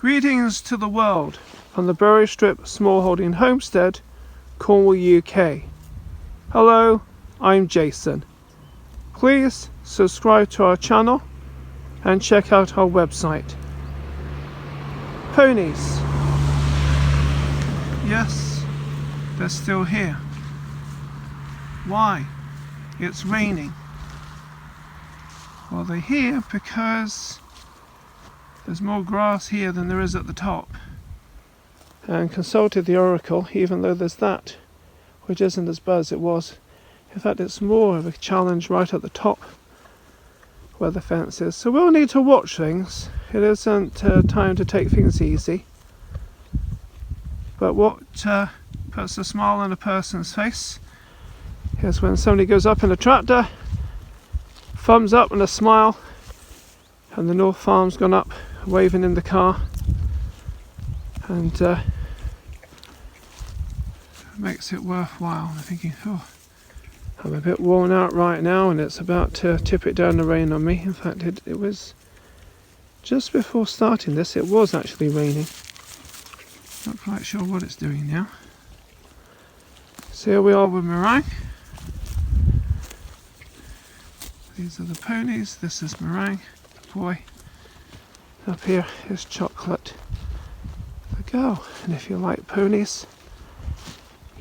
Greetings to the world from the Berrystrip Smallholding Homestead, Cornwall, UK. Hello, I'm Jason. Please subscribe to our channel and check out our website. Ponies. Yes, they're still here. Why? It's raining. Well, they're here because there's more grass here than there is at the top. And consulted the oracle, even though there's that, which isn't as bad as it was. In fact, it's more of a challenge right at the top where the fence is. So we'll need to watch things. It isn't time to take things easy. But what puts a smile on a person's face is when somebody goes up in a tractor, thumbs up and a smile, and the North Farm's gone up waving in the car, and makes it worthwhile. I'm thinking, oh, I'm a bit worn out right now, and it's about to tip it down the rain on me. In fact, it was just before starting this, it was actually raining. Not quite sure what it's doing now. So here we are with Meringue. These are the ponies, this is Meringue, the boy. Up here is Chocolate, the girl. And if you like ponies,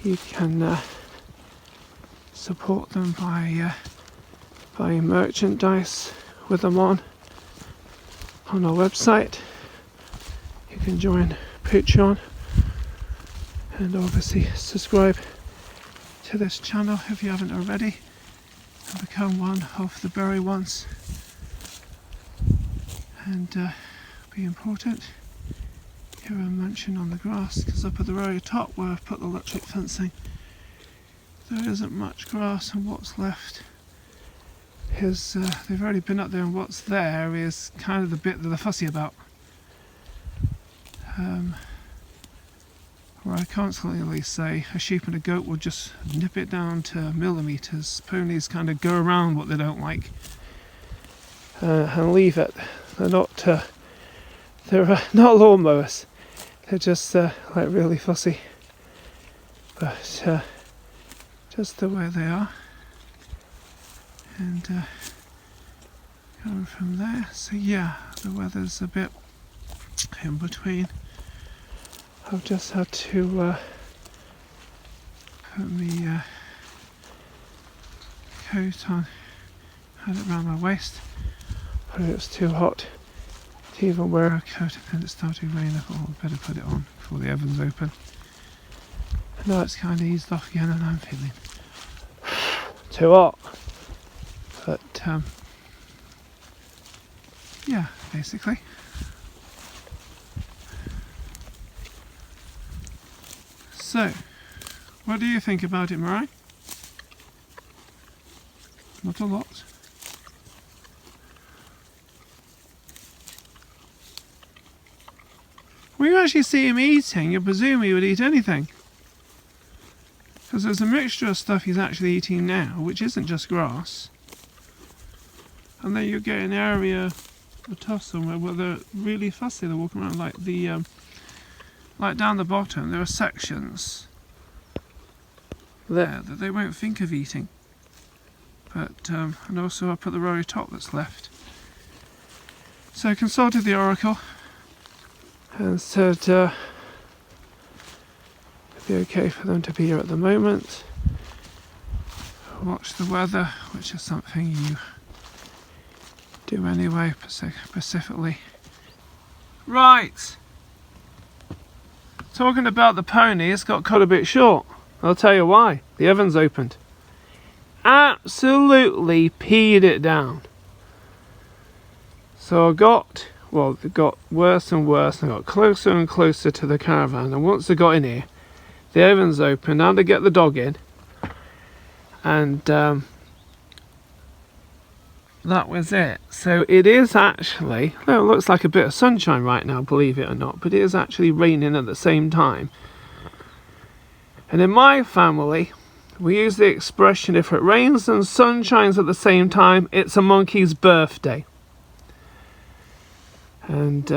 you can support them by buying merchandise with them on our website. You can join Patreon and obviously subscribe to this channel if you haven't already and become one of the berry ones. And be important. Here I'm munching on the grass because up at the very top where I've put the electric fencing there isn't much grass, and what's left is they've already been up there, and what's there is kind of the bit that they're fussy about. Where I constantly say a sheep and a goat will just nip it down to millimetres. Ponies kind of go around what they don't like and leave it. They're not lawnmowers. They're just like really fussy. But just the way they are. And going from there. So yeah, the weather's a bit in between. I've just had to put my coat on, had it around my waist, but it was too hot to even wear a coat, and then it started raining. I thought, oh, I'd better put it on before the ovens open. And now it's kind of eased off again, and I'm feeling too hot. But yeah, basically. So, what do you think about it, Meringue? Not a lot. When you actually see him eating, you presume he would eat anything. Because there's a mixture of stuff he's actually eating now, which isn't just grass. And then you get an area of tussle where they're really fussy. They're walking around like the like down the bottom, there are sections there that they won't think of eating. But and also up at the very top that's left. So I consulted the oracle and said it'd be okay for them to be here at the moment. Watch the weather, which is something you do anyway, specifically. Right! Talking about the ponies, got cut a bit short. I'll tell you why. The ovens opened. Absolutely peed it down. So it got worse and worse, and got closer and closer to the caravan. And once they got in here, the ovens opened. Now to get the dog in, and that was it. So it is actually, well, it looks like a bit of sunshine right now, believe it or not, but it is actually raining at the same time. And in my family, we use the expression, if it rains and sun shines at the same time, it's a monkey's birthday. And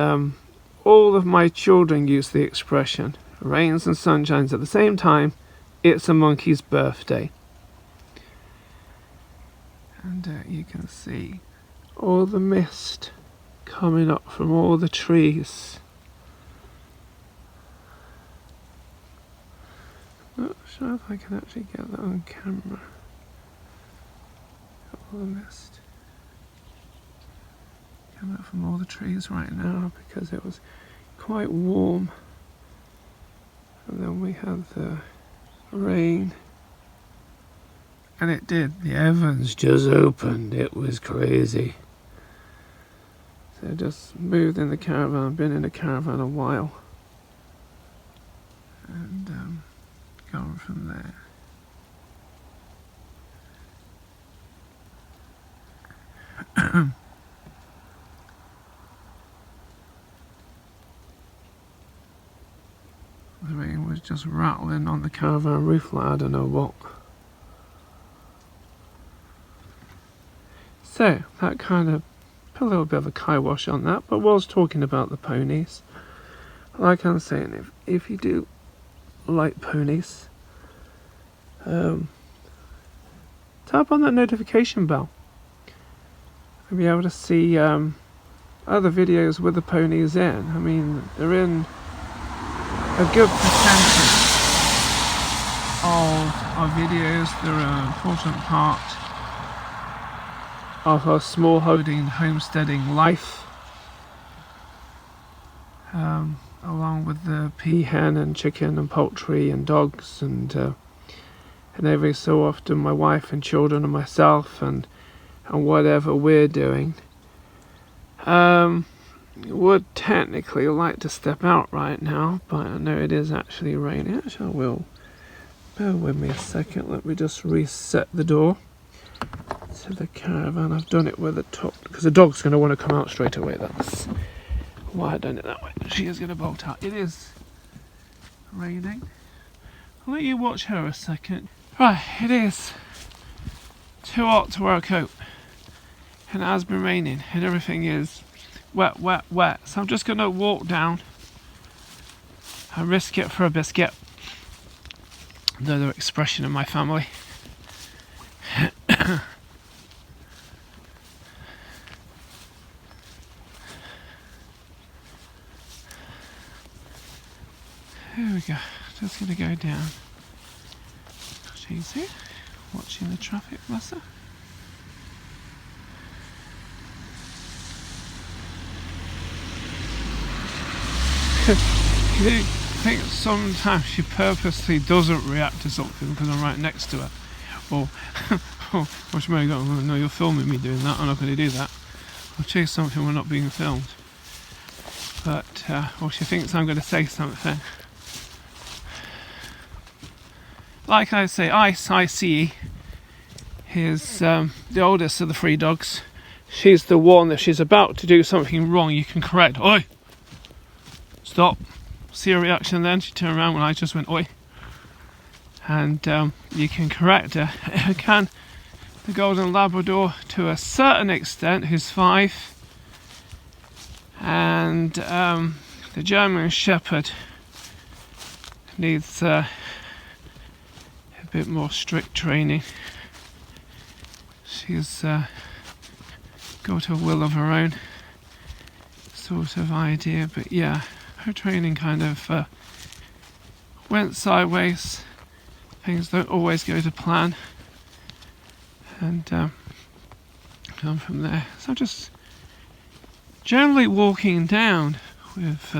all of my children use the expression, rains and sunshines at the same time, it's a monkey's birthday. And you can see all the mist coming up from all the trees. Not sure if I can actually get that on camera. All the mist coming up from all the trees right now because it was quite warm. And then we had the rain. And it did. The heavens just opened. It was crazy. So just moved in the caravan. Been in the caravan a while. And gone from there. The rain was just rattling on the caravan roof like I don't know what. So that kind of put a little bit of a kibosh on that, but was talking about the ponies. Like I'm saying, if you do like ponies, tap on that notification bell. You'll be able to see other videos with the ponies in. I mean, they're in a good percentage of our videos. They're an important part of our smallholding homesteading life, along with the peahen and chicken and poultry and dogs and every so often my wife and children and myself and whatever we're doing. Would technically like to step out right now, but I know it is actually raining. Actually, I will. Bear with me a second. Let me just reset the door to the caravan. I've done it with the top because the dog's going to want to come out straight away. That's why I've done it that way. She is going to bolt out. It is raining. I'll let you watch her a second. Right, it is too hot to wear a coat, and it has been raining, and everything is wet, wet, wet. So I'm just going to walk down and risk it for a biscuit. Another expression in my family. Here we go. Just going to go down. She's here, watching the traffic, bless her. You think sometimes she purposely doesn't react to something because I'm right next to her, or she may go, oh, no, you're filming me doing that, I'm not going to do that. I'll chase something, we're not being filmed. But or she thinks I'm going to say something. Like I say, Ice is the oldest of the 3 dogs. She's the one that she's about to do something wrong, you can correct. Oi! Stop. See her reaction then? She turned around when I just went oi. And you can correct her. Can the Golden Labrador to a certain extent, who's 5. And the German Shepherd needs a bit more strict training. She's got a will of her own sort of idea, but yeah, her training kind of went sideways. Things don't always go to plan, and come from there. So I'm just generally walking down with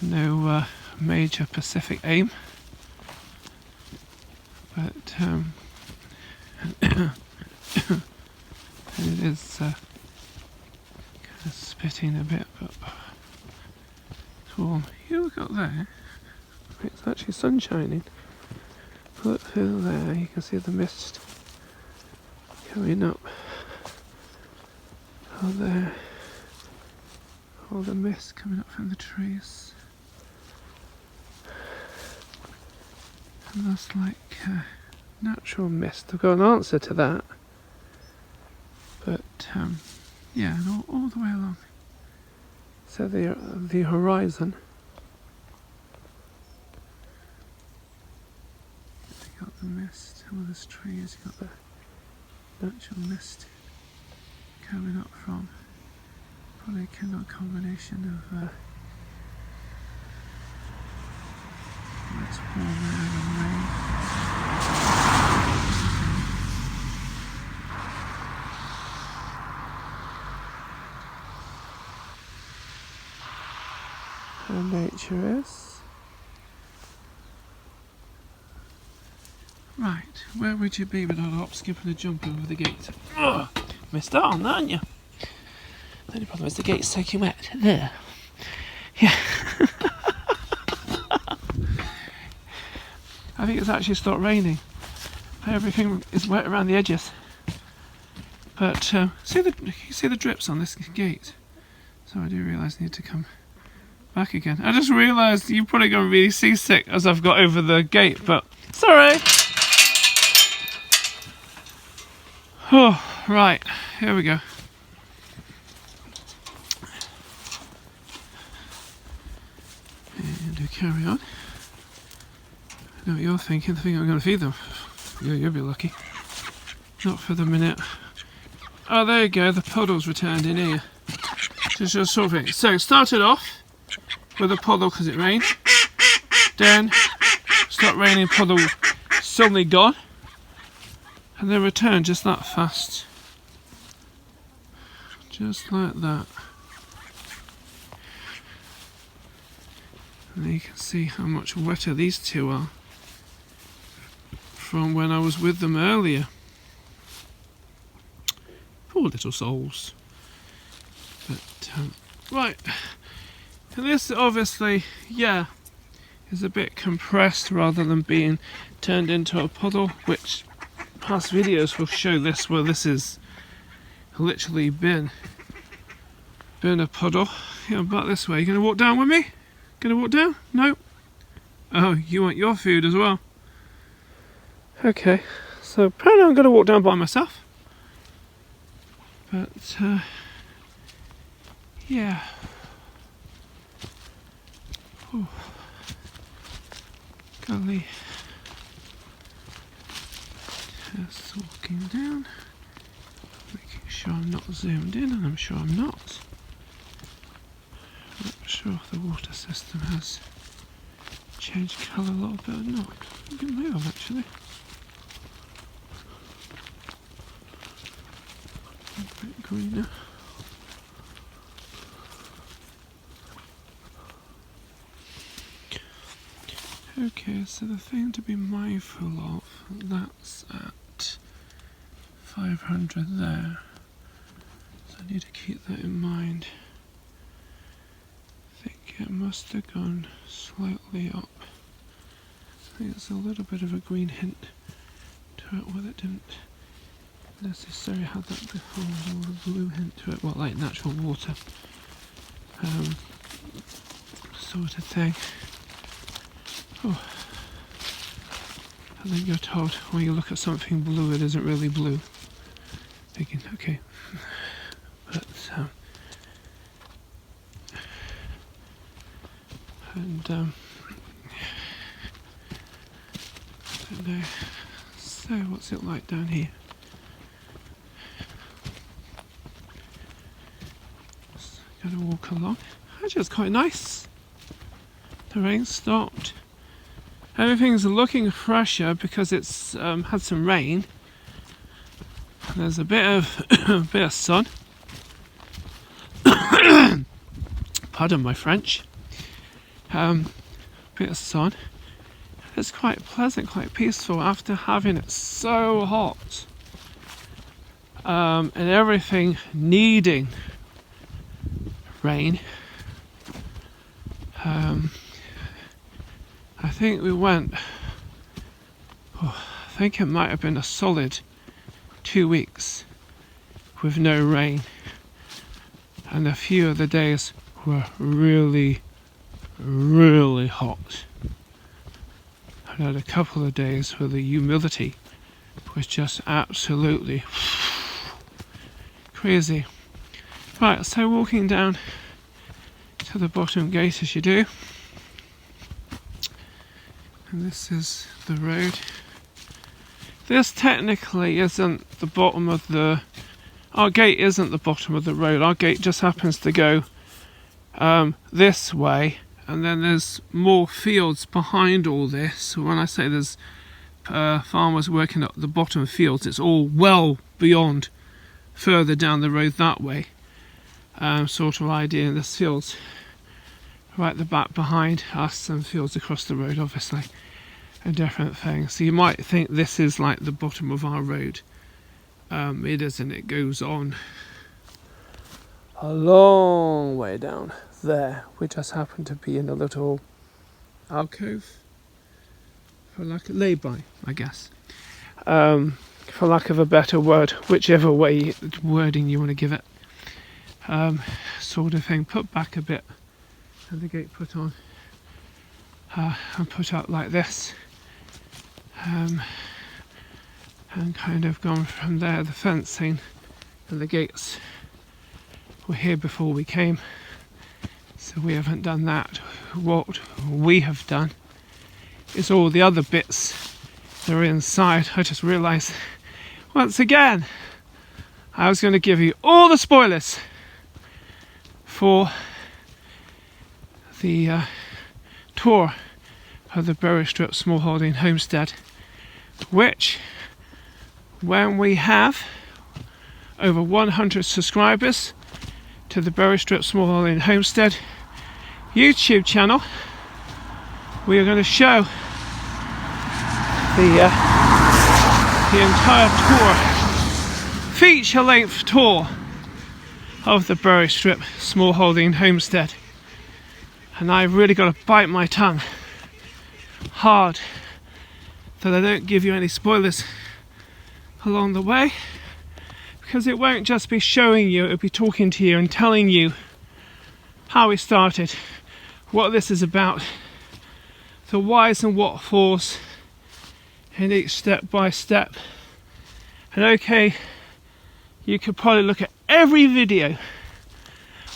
no major Pacific aim, but it is kind of spitting a bit, but it's warm. Here we got there. It's actually sun shining. Look through there, you can see the mist coming up. Oh, there. All the mist coming up from the trees. And that's like natural mist. I've got an answer to that. But yeah, and all the way along So the horizon. You got the mist, all those trees, you got the natural mist coming up from probably a kind of combination of it's warm air and rain. How nature is. Right, where would you be without a hop, skip and a jump over the gate? Ugh, missed out on that, aren't you? The only problem is the gate's soaking wet. There. Yeah. I think it's actually stopped raining. Everything is wet around the edges. But see the drips on this gate? So I do realise I need to come back again. I just realised you're probably going to be really seasick as I've got over the gate, but sorry. Oh, right, here we go. And we carry on. I know what you're thinking, I'm going to feed them. You'll be lucky. Not for the minute. Oh, there you go, the puddle's returned in here. Just your sort of thing. So, it started off with a puddle because it rained. Then, stopped raining, puddle suddenly gone. And then returned just that fast. Just like that. And you can see how much wetter these two are from when I was with them earlier. Poor little souls. But, right. And this obviously, yeah, is a bit compressed rather than being turned into a puddle, which past videos will show this, where this is literally been a puddle. Yeah, back this way. You gonna walk down with me? Gonna walk down? No? Oh, you want your food as well? Okay, so apparently I'm gonna walk down by myself. But, yeah. Ooh. Golly. Just walking down, making sure I'm not zoomed in, and I'm sure I'm not. Not sure if the water system has changed colour a little bit or not. I think it may have actually. A bit greener. Okay, so the thing to be mindful of, that's at 500 there. So I need to keep that in mind. I think it must have gone slightly up. I think it's a little bit of a green hint to it, where it didn't necessarily have that before, or a blue hint to it, well, like natural water sort of thing. Oh. And then you're told when you look at something blue, it isn't really blue. Thinking, okay. But, and, I don't know. So, what's it like down here? Just gotta walk along. Actually, it's quite nice. The rain stopped. Everything's looking fresher because it's had some rain. There's a bit of sun. Pardon my French. Bit of sun. It's quite pleasant, quite peaceful after having it so hot. And everything needing rain. I think we went, I think it might have been a solid 2 weeks with no rain, and a few of the days were really, really hot. I had a couple of days where the humidity was just absolutely crazy. Right, so walking down to the bottom gate as you do. And this is the road. This technically isn't the bottom of the... Our gate isn't the bottom of the road. Our gate just happens to go this way, and then there's more fields behind all this. So when I say there's farmers working at the bottom fields, it's all well beyond, further down the road that way. Sort of idea. There's fields right at the back behind us and fields across the road, obviously, and different things. So you might think this is like the bottom of our road. It isn't. It goes on a long way down there. We just happen to be in a little alcove, for like a lay-by, I guess, for lack of a better word, whichever way wording you want to give it, sort of thing. Put back a bit, and the gate put on and put up like this, and kind of gone from there. The fencing and the gates were here before we came, so we haven't done that. What we have done is all the other bits that are inside. I just realised once again I was going to give you all the spoilers for the tour of the Berrystrip Smallholding Homestead, which, when we have over 100 subscribers to the Berrystrip Smallholding Homestead YouTube channel, we are going to show the entire tour, feature-length tour of the Berrystrip Smallholding Homestead. And I've really got to bite my tongue hard that I don't give you any spoilers along the way, because it won't just be showing you, it'll be talking to you and telling you how we started, what this is about, the whys and what fors in each step by step. And okay, you could probably look at every video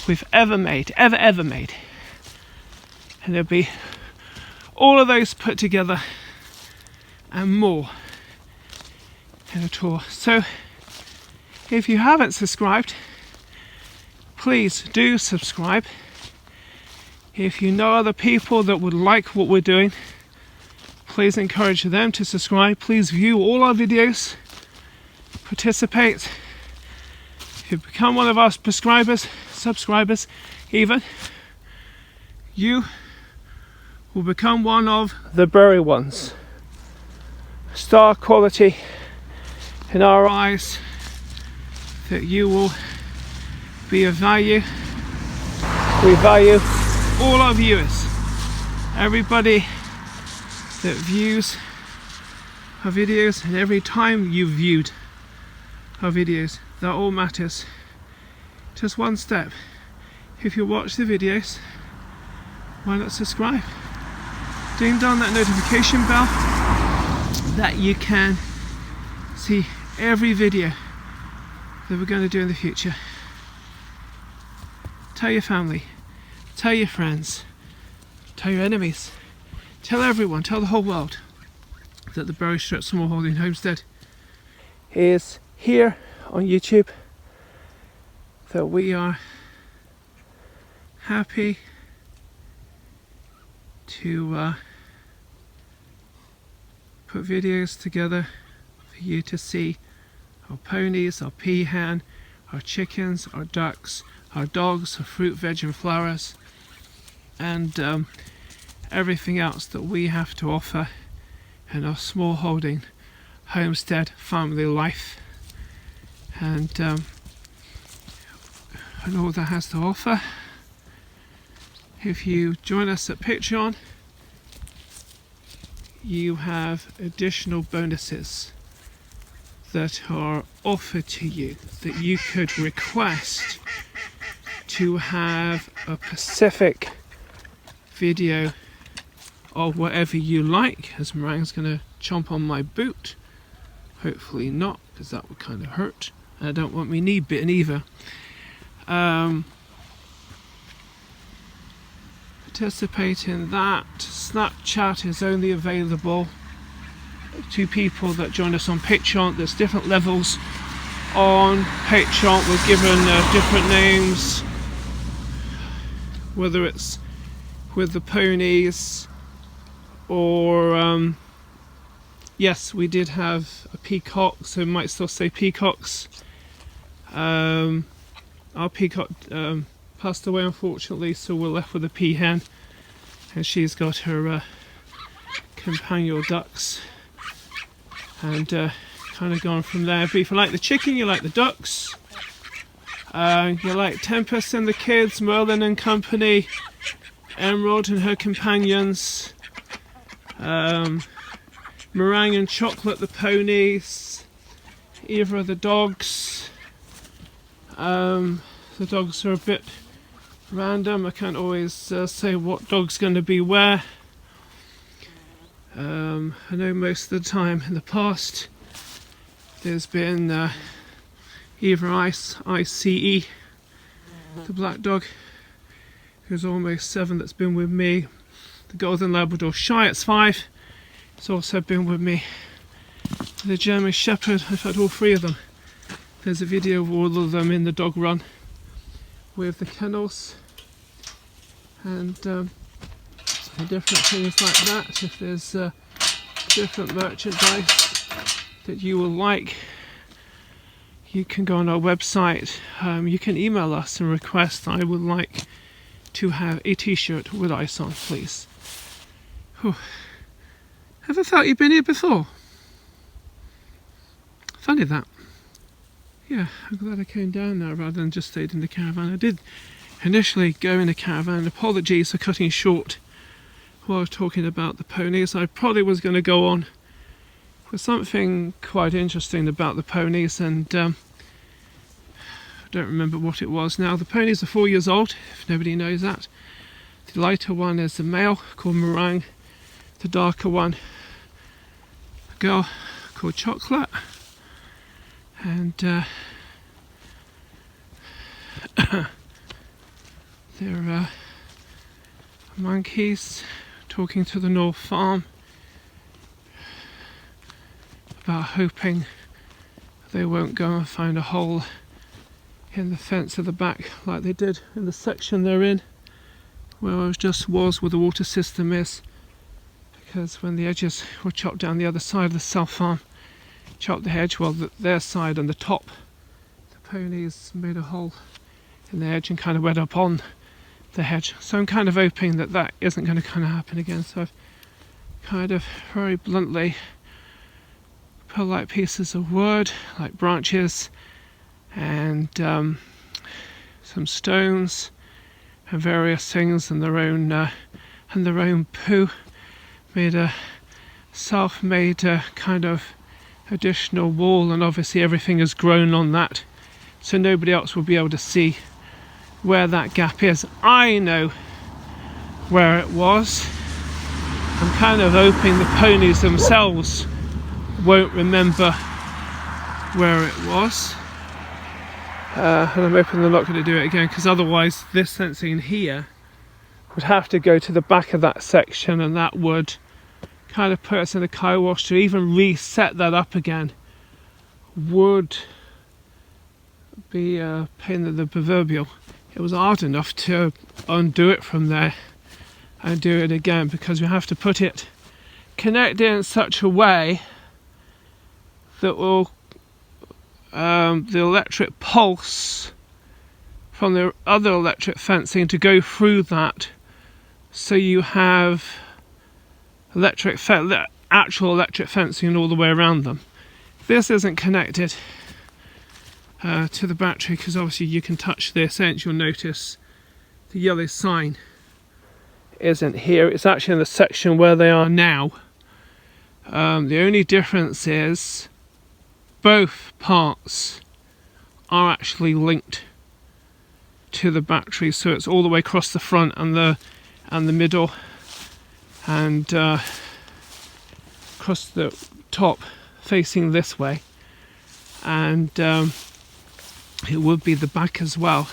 we've ever made, ever made, and there'll be all of those put together and more in a tour. So if you haven't subscribed, please do subscribe. If you know other people that would like what we're doing, please encourage them to subscribe. Please view all our videos, participate. If you become one of our subscribers even, you will become one of the berry ones. Star quality in our eyes, that you will be of value. We value all our viewers, everybody that views our videos, and every time you've viewed our videos, that all matters. Just one step. If you watch the videos, why not subscribe? Ding dong that notification bell, that you can see every video that we're going to do in the future. Tell your family, tell your friends, tell your enemies, tell everyone, tell the whole world that the Berrystrip Smallholding Homestead is here on YouTube, that we are happy to put videos together for you to see our ponies, our peahen, our chickens, our ducks, our dogs, our fruit, veg and flowers, and everything else that we have to offer in our smallholding homestead family life, and all that has to offer. If you join us at Patreon, you have additional bonuses that are offered to you, that you could request to have a specific video or whatever you like. As Meringue's going to chomp on my boot. Hopefully not, because that would kind of hurt. I don't want my knee bitten either. participate in that. Snapchat is only available to people that join us on Patreon. There's different levels on Patreon. We're given different names, whether it's with the ponies or yes, we did have a peacock, so we might still say peacocks. Our peacock passed away, unfortunately, so we're left with a peahen, and she's got her companion ducks, and kind of gone from there. But if you like the chicken, you like the ducks, you like Tempest and the kids, Merlin and company, Emerald and her companions, Meringue and Chocolate the ponies, either of the dogs. The dogs are a bit random. I can't always say what dog's going to be where. I know most of the time in the past there's been either ICE, the black dog, who's almost 7, that's been with me. The Golden Labrador Shy, it's 5. It's also been with me. The German Shepherd, I've had all 3 of them. There's a video of all of them in the dog run with the kennels, and different things like that. If there's different merchandise that you will like, you can go on our website. You can email us and request, I would like to have a t-shirt with ice on, please. Whew. Ever felt you've been here before? Funny that. Yeah, I'm glad I came down now rather than just stayed in the caravan. I did initially go in the caravan. Apologies for cutting short while talking about the ponies. I probably was going to go on with something quite interesting about the ponies, and I don't remember what it was now. The ponies are 4 years old, if nobody knows that. The lighter one is the male, called Meringue. The darker one, a girl called Chocolate. And they're monkeys talking to the North Farm about hoping they won't go and find a hole in the fence at the back like they did in the section they're in, where I just was where the water system is, because when the edges were chopped down the other side of the South Farm, chopped the hedge, well, their side and the top, the ponies made a hole in the edge and kind of went up on the hedge. So I'm kind of hoping that that isn't going to kind of happen again. So I've kind of very bluntly put like pieces of wood, like branches, and some stones and various things, and their own poo. Made a self-made kind of additional wall, and obviously everything has grown on that, so nobody else will be able to see where that gap is. I know where it was. I'm kind of hoping the ponies themselves won't remember where it was, and I'm hoping they're not going to do it again, because otherwise this fencing here would have to go to the back of that section, and that would kind of put us in a car wash. To even reset that up again would be a pain in the proverbial. It was hard enough to undo it from there and do it again, because we have to put it connected in such a way that will the electric pulse from the other electric fencing to go through that, so you have actual electric fencing all the way around them. This isn't connected to the battery, because obviously you can touch this and you'll notice the yellow sign isn't here. It's actually in the section where they are now. The only difference is both parts are actually linked to the battery, so it's all the way across the front and the middle, and across the top facing this way, and it would be the back as well.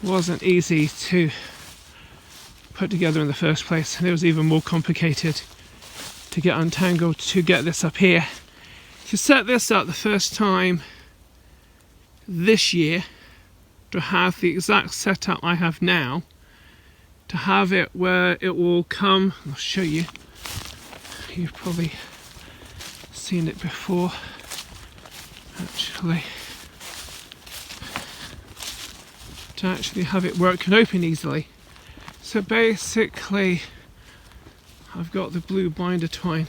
It wasn't easy to put together in the first place, and it was even more complicated to get untangled to get this up here. To set this up the first time this year, to have the exact setup I have now, to have it where it will come, I'll show you, you've probably seen it before actually, to actually have it work and open easily. So basically I've got the blue binder twine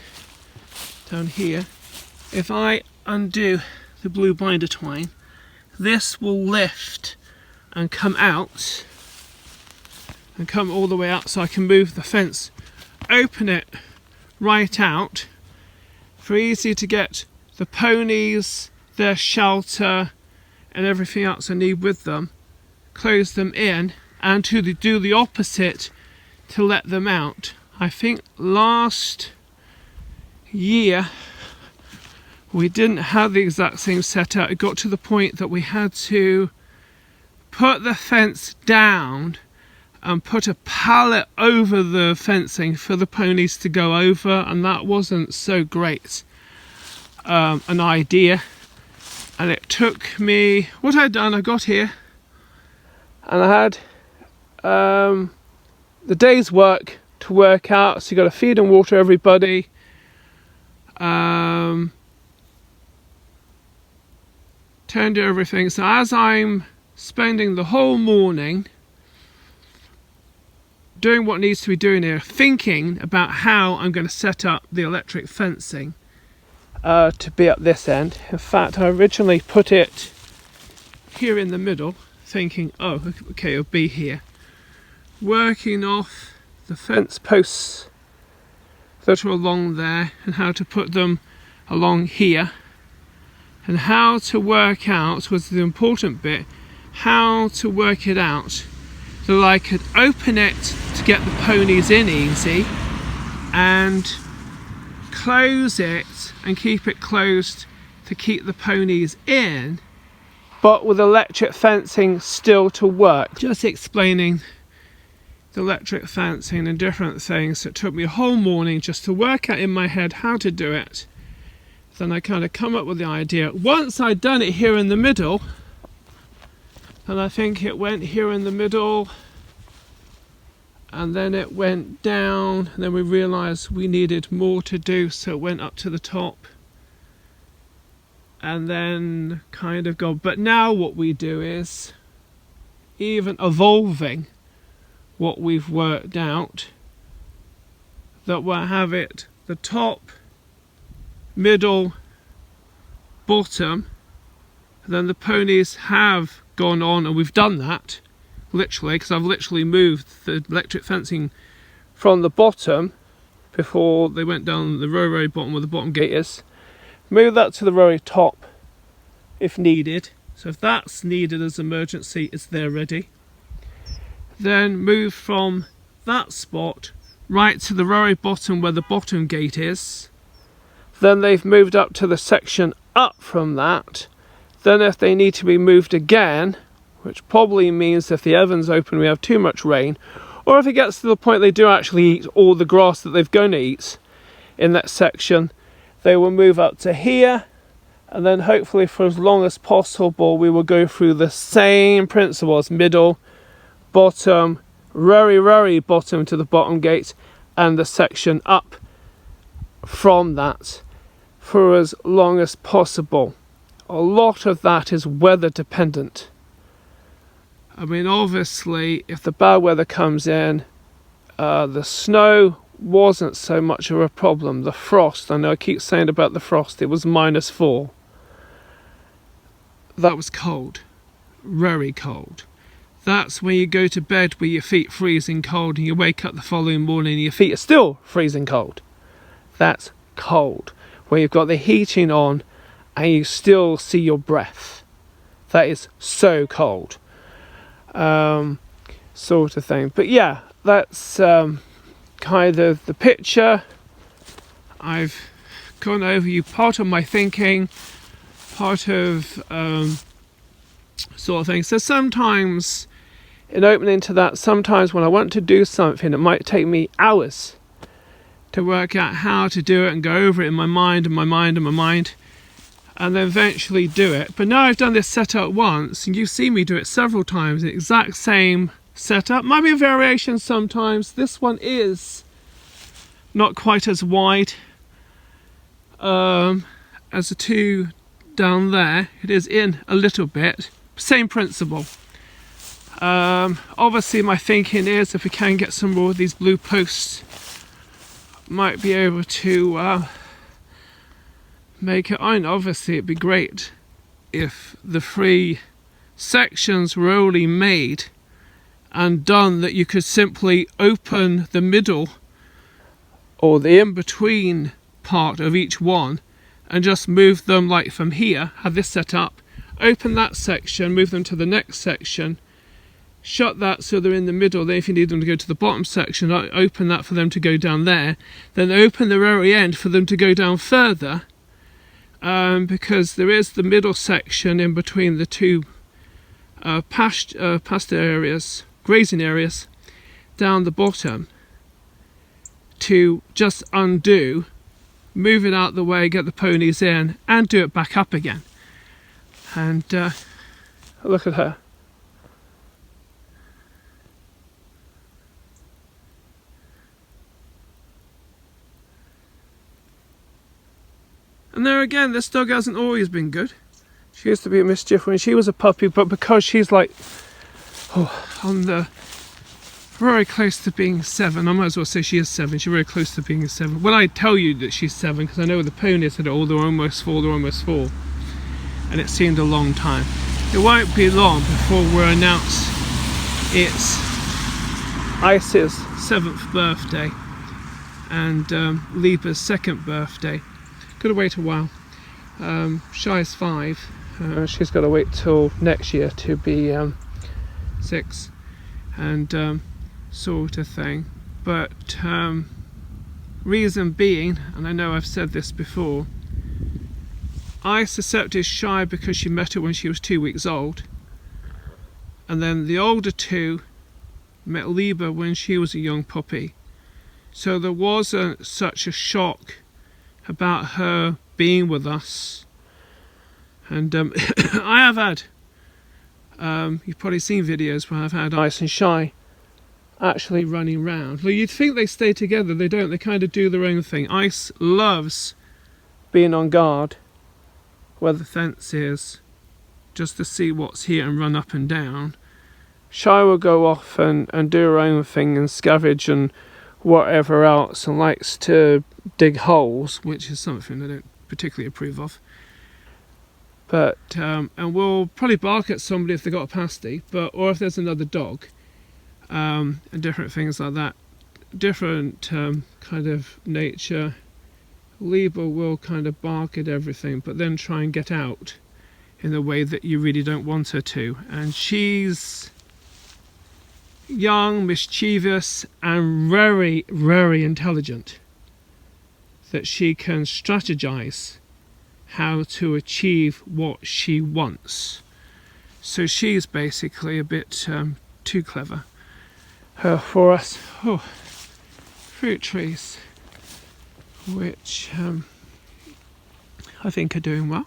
down here. If I undo the blue binder twine, this will lift and come out and come all the way out, so I can move the fence, open it right out, for easy to get the ponies, their shelter and everything else I need with them, close them in, and to do the opposite to let them out. I think last year we didn't have the exact same setup. It got to the point that we had to put the fence down and put a pallet over the fencing for the ponies to go over, and that wasn't so great an idea. And it took me, what I'd done, I got here and I had the day's work to work out. So you got to feed and water everybody, tend to everything. So as I'm spending the whole morning doing what needs to be doing here, thinking about how I'm going to set up the electric fencing to be at this end. In fact, I originally put it here in the middle, thinking, oh, okay, it'll be here. Working off the fence posts that are along there and how to put them along here, and how to work out was the important bit, how to work it out so that I could open it to get the ponies in easy and close it and keep it closed to keep the ponies in, but with electric fencing still to work. Just explaining the electric fencing and different things. It took me a whole morning just to work out in my head how to do it. Then I kind of come up with the idea. Once I'd done it here in the middle, and I think it went here in the middle, and then it went down, and then we realized we needed more to do, so it went up to the top and then kind of go. But now what we do is even evolving what we've worked out, that we'll have it the top, middle, bottom, and then the ponies have gone on, and we've done that literally, because I've literally moved the electric fencing from the bottom before they went down the very bottom where the bottom gate is, move that to the very top if needed, so if that's needed as emergency, it's there ready. Then move from that spot right to the very bottom where the bottom gate is. Then they've moved up to the section up from that. Then if they need to be moved again, which probably means if the oven's open we have too much rain, or if it gets to the point they do actually eat all the grass that they're going to eat in that section, they will move up to here, and then hopefully for as long as possible we will go through the same principles: middle, bottom, very bottom to the bottom gate, and the section up from that for as long as possible. A lot of that is weather dependent. I mean, obviously if the bad weather comes in, the snow wasn't so much of a problem. The frost, I know I keep saying about the frost, it was -4. That was cold, very cold. That's when you go to bed with your feet freezing cold and you wake up the following morning and your feet are still freezing cold. That's cold. When you've got the heating on and you still see your breath. That is so cold. Sort of thing. But yeah, that's kind of the picture. I've gone over you part of my thinking, part of sort of thing. So sometimes in opening to that, sometimes when I want to do something, it might take me hours to work out how to do it and go over it in my mind and my mind and my mind, and then eventually do it. But now I've done this setup once, and you've seen me do it several times, the exact same setup. Might be a variation sometimes. This one is not quite as wide as the two down there. It is in a little bit. Same principle. Obviously my thinking is, if we can get some more of these blue posts, might be able to make it on. Obviously it'd be great if the 3 sections were only made and done that you could simply open the middle or the in-between part of each one and just move them, like from here, have this set up, open that section, move them to the next section, shut that so they're in the middle. Then if you need them to go to the bottom section, open that for them to go down there, then open the very end for them to go down further, because there is the middle section in between the two pasture areas, grazing areas down the bottom, to just undo, move it out the way, get the ponies in, and do it back up again. And look at her. And there again, this dog hasn't always been good. She used to be a mischief when she was a puppy, but because she's like on the very close to being 7, I might as well say she is 7. She's very close to being 7. When I tell you that she's 7, because I know the ponies said, oh, they're almost 4, they're almost 4, and it seemed a long time. It won't be long before we'll announce it's Ice's 7th birthday and Liba's 2nd birthday. Gotta wait a while. Shy's 5. She's got to wait till next year to be 6, and sort of thing. But reason being, and I know I've said this before, Ice accepted Shy because she met her when she was 2 weeks old, and then the older two met Liba when she was a young puppy. So there wasn't such a shock about her being with us. And I have had, you've probably seen videos where I've had Ice and Shy actually running around. Well, you'd think they stay together, they don't. They kind of do their own thing. Ice loves being on guard where the fence is, just to see what's here and run up and down. Shy will go off and do her own thing and scavenge and whatever else, and likes to dig holes, which is something I don't particularly approve of. But and we'll probably bark at somebody if they got a pasty, or if there's another dog, and different things like that. Different kind of nature. Liba will kind of bark at everything, but then try and get out in a way that you really don't want her to. And she's young, mischievous, and very, very intelligent, that she can strategize how to achieve what she wants. So she's basically a bit too clever for us. Oh, fruit trees, which I think are doing well.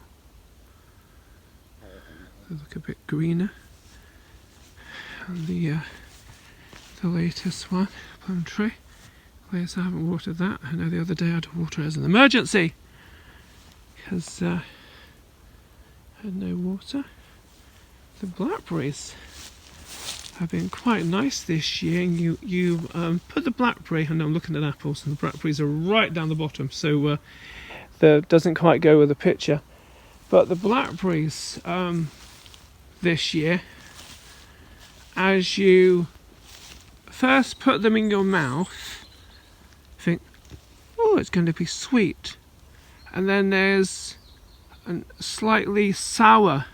They look a bit greener. And the latest one, plum tree. Yes, I haven't watered that. I know the other day I had to water as an emergency because I had no water. The blackberries have been quite nice this year, and you put the blackberry, and I'm looking at apples, and the blackberries are right down the bottom, so that doesn't quite go with the picture. But the blackberries this year, as you first put them in your mouth, think, oh, it's going to be sweet, and then there's a slightly sour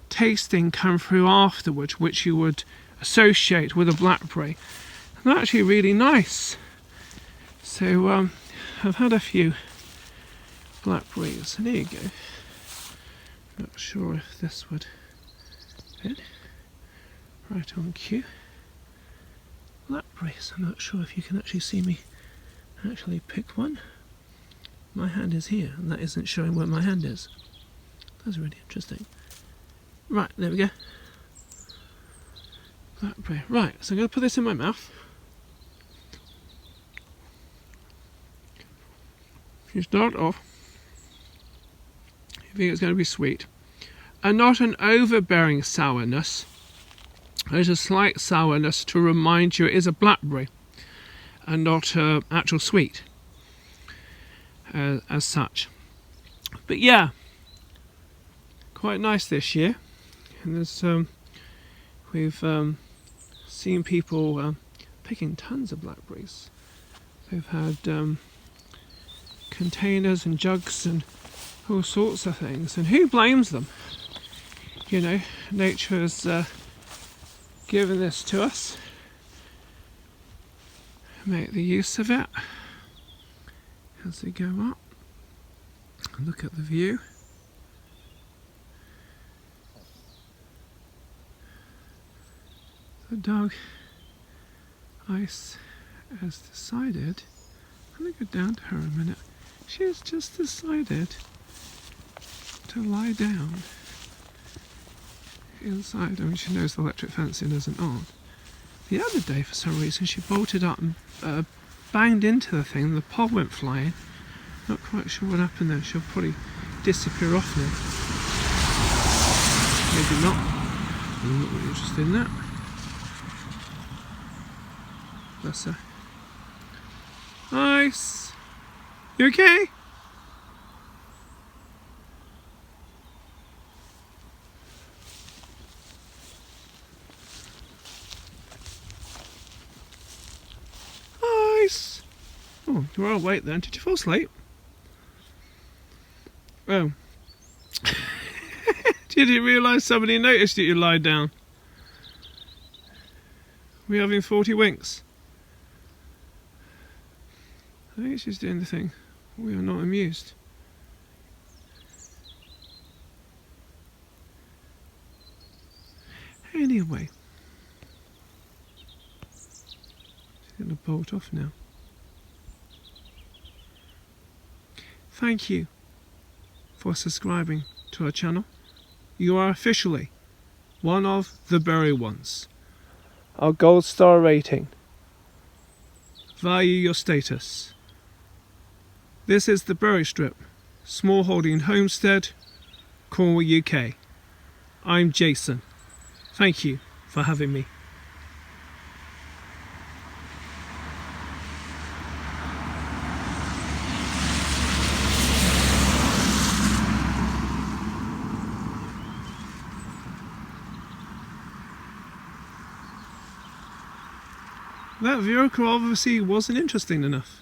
tasting come through afterwards, which you would associate with a blackberry. And they're actually really nice. So I've had a few blackberries, and there you go. Not sure if this would fit. Right on cue. Blackberries. I'm not sure if you can actually see me actually pick one. My hand is here, and that isn't showing where my hand is. That's really interesting. Right, there we go. Blackberry. Right, so I'm going to put this in my mouth. You start off, you think it's going to be sweet, and not an overbearing sourness. There's a slight sourness to remind you it is a blackberry and not actual sweet as such. But yeah, quite nice this year. And there's we've seen people picking tons of blackberries. They've had containers and jugs and all sorts of things, and who blames them? You know, nature has given this to us. Make the use of it as we go up. Look at the view. The dog Ice has decided, I'm going to go down to her a minute. She has just decided to lie down inside. I mean, she knows the electric fencing isn't on. The other day, for some reason, she bolted up and banged into the thing. The pod went flying. Not quite sure what happened there. She'll probably disappear off now. Maybe not. I'm not really interested in that. Bless her. Ice! You okay? Ice! Oh, you were all awake then. Did you fall asleep? Oh. Did you realise somebody noticed that you lied down? We're having 40 winks. I think she's doing the thing. We are not amused. Anyway. She's going to bolt off now. Thank you for subscribing to our channel. You are officially one of the berry ones. Our gold star rating. Value your status. This is the Berrystrip, Smallholding Homestead, Cornwall, UK. I'm Jason. Thank you for having me. That vehicle obviously wasn't interesting enough.